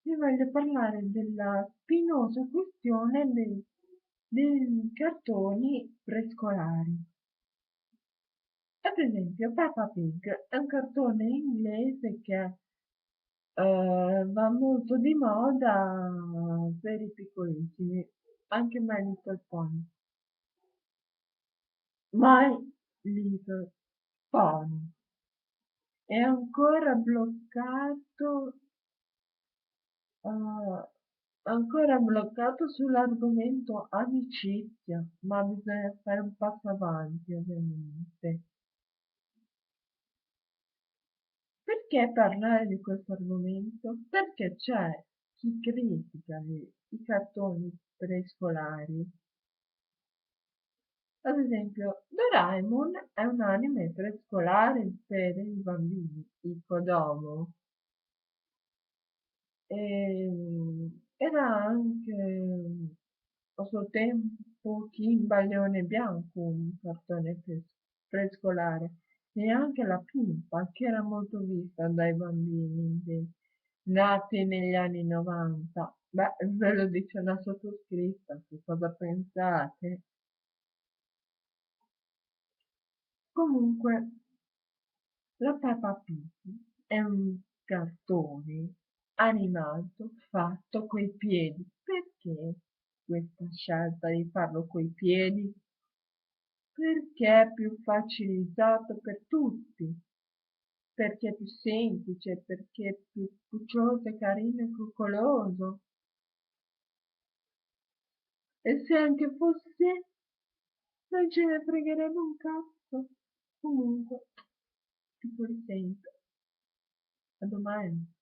vi voglio parlare della spinosa questione dei cartoni prescolari. Ad esempio, Peppa Pig è un cartone inglese che va molto di moda per i piccolissimi, anche My Little Pony. My Little Pony è ancora bloccato sull'argomento amicizia, ma bisogna fare un passo avanti, ovviamente. Perché parlare di questo argomento? Perché c'è chi critica i cartoni prescolari. Ad esempio, Doraemon è un anime prescolare per i bambini, il Kodomo. Era anche a suo tempo Kimba il Leone Bianco, un cartone prescolare, e anche la Pimpa, che era molto vista dai bambini nati negli anni 90. Beh, ve lo dice una sottoscritta, che cosa pensate? Comunque, la Peppa Pig è un cartone animato fatto coi piedi. Perché questa scelta di farlo coi piedi? Perché è più facilitato per tutti, perché è più semplice, perché è più cuccioso, carino e coccoloso. E se anche fosse, non ce ne fregherebbe un cazzo. Comunque, tipo risento. A domani.